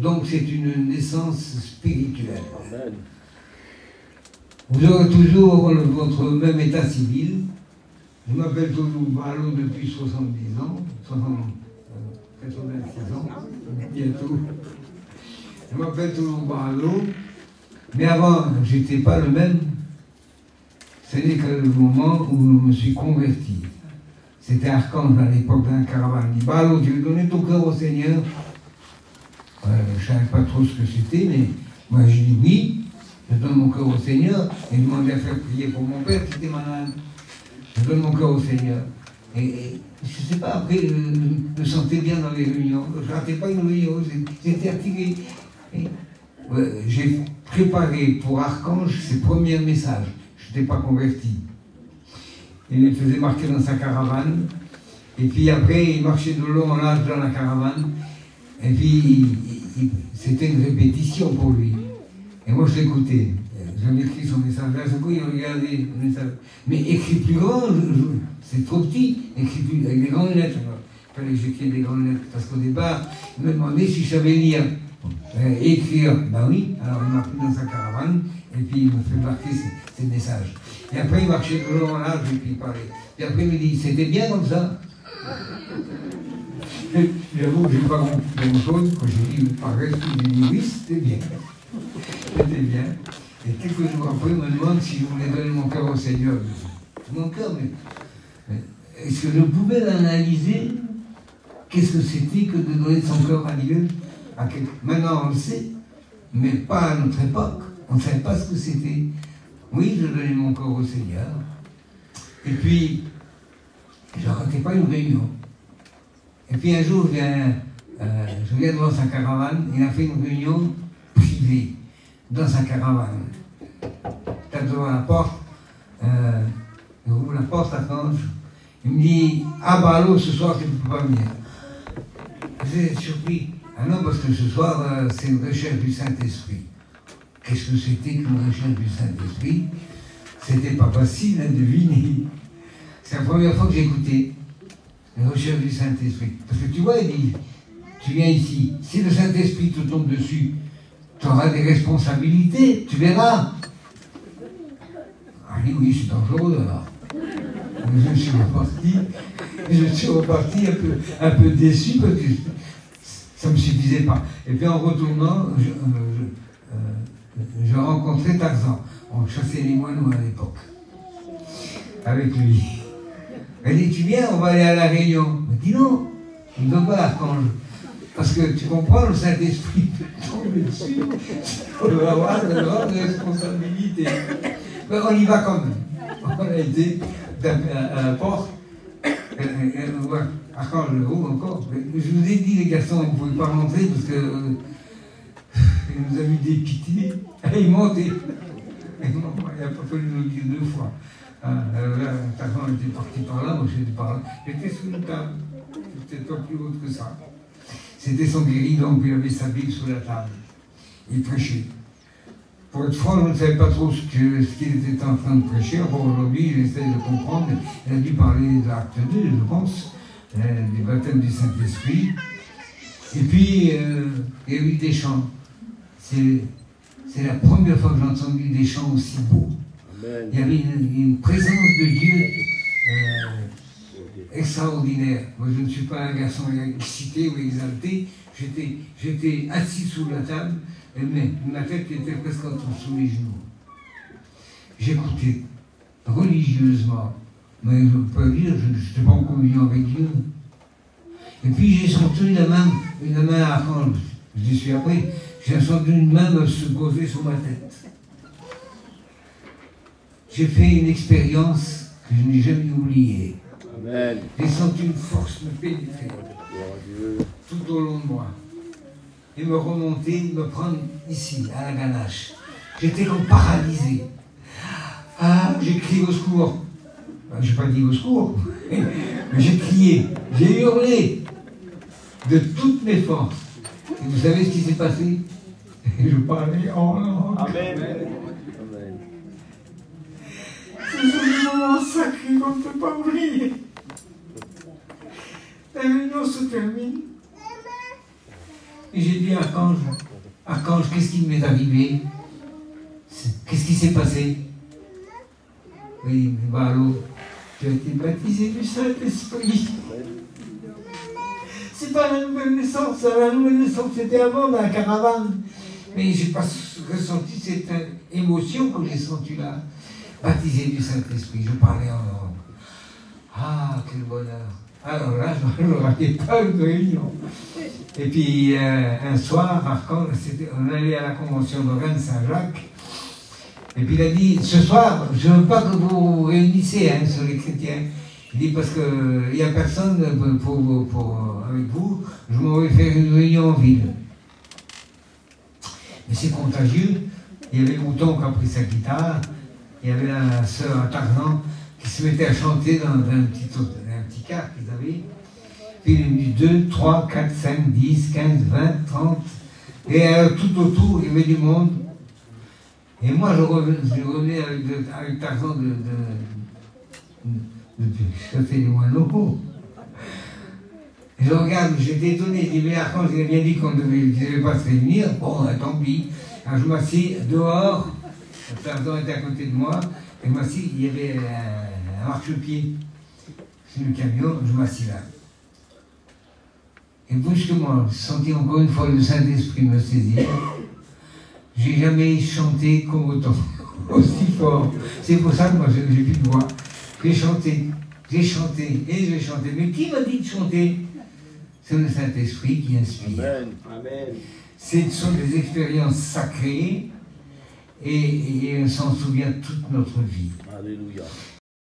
Donc c'est une naissance spirituelle. Amen. Vous aurez toujours votre même état civil. Je m'appelle Tonou Balo depuis 70 ans, 86 ans, bientôt. Je m'appelle Tonou Balo, mais avant, je n'étais pas le même. Ce n'est que le moment où je me suis converti. C'était Archange à l'époque d'un caravane. Il dit, Balo, tu veux donner ton cœur au Seigneur? Je ne savais pas trop ce que c'était, mais moi j'ai dit oui. Je donne mon cœur au Seigneur et demandé à faire prier pour mon père qui était malade. Je donne mon cœur au Seigneur. Et je ne sais pas, après, je me sentais bien dans les réunions. Je ne ratais pas une réunion, j'étais activé. J'ai préparé pour Archange ses premiers messages. Je n'étais pas converti. Il les faisait marquer dans sa caravane. Et puis après, il marchait de long en large dans la caravane. Et puis, c'était une répétition pour lui. Et moi, je l'écoutais. J'avais écrit son message. Là, c'est quoi, il regardait le message. Mais écrit plus grand, c'est trop petit. Écrit plus, avec des grandes lettres. Il fallait que j'écrive des grandes lettres. Parce qu'au départ, il me demandait si je savais lire. Écrire, ben oui. Alors, il m'a pris dans sa caravane. Et puis, il m'a fait marquer ses messages. Et après, il marchait de long en large. Et puis, il parlait. Et après, il me dit, c'était bien comme ça. J'avoue que je n'ai pas compris grand-chose. Quand j'ai dit, pareil, j'ai dit, oui, c'était bien. C'était bien. Et quelques jours après, il me demande si je voulais donner mon cœur au Seigneur. Mon cœur, mais est-ce que je pouvais l'analyser? Qu'est-ce que c'était que de donner son cœur à Dieu? Maintenant, on le sait, mais pas à notre époque. On ne savait pas ce que c'était. Oui, je donnais mon cœur au Seigneur. Et puis, je ne ratais pas une réunion. Et puis un jour, je viens devant sa caravane, il a fait une réunion privée dans sa caravane. Tape devant la porte, il ouvre la porte, Archange, il me dit, ah bah allô, ce soir tu ne peux pas venir. J'étais surpris. Ah non, parce que ce soir, c'est une recherche du Saint-Esprit. Qu'est-ce que c'était qu'une recherche du Saint-Esprit? C'était pas facile à deviner. C'est la première fois que j'ai écouté la recherche du Saint-Esprit. Parce que tu vois, il dit, tu viens ici, si le Saint-Esprit te tombe dessus, tu auras des responsabilités, tu verras. Ah oui, c'est dangereux alors. Je suis reparti un peu déçu parce que ça ne me suffisait pas. Et puis en retournant, je rencontrais Tarzan. On chassait les moineaux à l'époque. Avec lui. Elle dit, tu viens, on va aller à la réunion. Je dis non, il ne veut pas l'Archange. Parce que tu comprends, le Saint-Esprit tombe dessus. On va avoir de grandes responsabilités. Mais on y va quand même. On a été à la porte. On voit Archange le haut encore. Je vous ai dit, les garçons, vous ne pouvez pas rentrer parce que il nous a mis des pitiés. Et il monte et il n'a pas fallu nous le dire deux fois. Tarzan était parti par là, moi j'étais par là. J'étais sous une table, c'était pas plus haute que ça. C'était son guéridon, puis il avait sa Bible sous la table. Il prêchait. Pour être franc, je ne savais pas trop ce qu'il était en train de prêcher. Bon, aujourd'hui, j'essaie de comprendre. Il a dû parler de l'acte 2, je pense, des baptêmes du Saint-Esprit. Et puis, il y a eu des chants. C'est la première fois que j'ai entendu des chants aussi beaux. Amen. Il y avait une présence de Dieu extraordinaire. Moi, je ne suis pas un garçon excité ou exalté. J'étais assis sous la table, mais ma tête était presque sous mes genoux. J'écoutais religieusement, mais je peux dire, je n'étais pas en communion avec Dieu. Et puis j'ai senti la main à Archange. Je suis après, j'ai senti une main se poser sur ma tête. J'ai fait une expérience que je n'ai jamais oubliée. Amen. J'ai senti une force me pénétrer tout au long de moi et me remonter, me prendre ici, à la ganache. J'étais comme paralysé. Ah, j'ai crié au secours. Je n'ai pas dit au secours, mais j'ai crié, j'ai hurlé de toutes mes forces. Et vous savez ce qui s'est passé? Je parlais en langue. Amen. C'est un moment sacré qu'on ne peut pas oublier. La réunion se termine. Et j'ai dit, Archange, qu'est-ce qui m'est arrivé? Qu'est-ce qui s'est passé? Oui, bah alors, tu as été baptisé du Saint-Esprit. C'est pas la nouvelle naissance, la nouvelle naissance c'était avant dans la caravane. Mais j'ai pas ressenti cette émotion que j'ai sentie là. Baptisé du Saint-Esprit, je parlais en langue. Ah, quel bonheur. Alors là, je ne ratais pas une réunion. Et puis un soir, on allait à la convention de Rennes-Saint-Jacques. Et puis il a dit, ce soir, je ne veux pas que vous vous réunissez sur les chrétiens. Il dit, parce qu'il n'y a personne avec vous, je m'en vais faire une réunion en ville. Mais c'est contagieux. Il y avait Mouton qui a pris sa guitare, il y avait la sœur à Tarzan qui se mettait à chanter dans un petit car qu'ils avaient. Puis il y a eu 2, 3, 4, 5, 10, 15, 20, 30. Et tout autour, il y avait du monde. Et moi, je revenais avec Tarzan de chasser les moineaux. Et je regarde, j'étais étonné, je dis, mais Archange, il a bien dit qu'on ne devait pas se réunir. Bon, tant pis. Alors je m'assis dehors, Tarzan était à côté de moi, et moi aussi, il y avait un marchepied sur le camion, je m'assis là. Et brusquement, j'ai senti encore une fois le Saint-Esprit me saisir. J'ai jamais chanté comme autant, aussi fort. C'est pour ça que moi, j'ai plus de voix. J'ai chanté, et j'ai chanté. Mais qui m'a dit de chanter? C'est le Saint-Esprit qui inspire. Amen. Ce sont des expériences sacrées et on s'en souvient toute notre vie. Alléluia.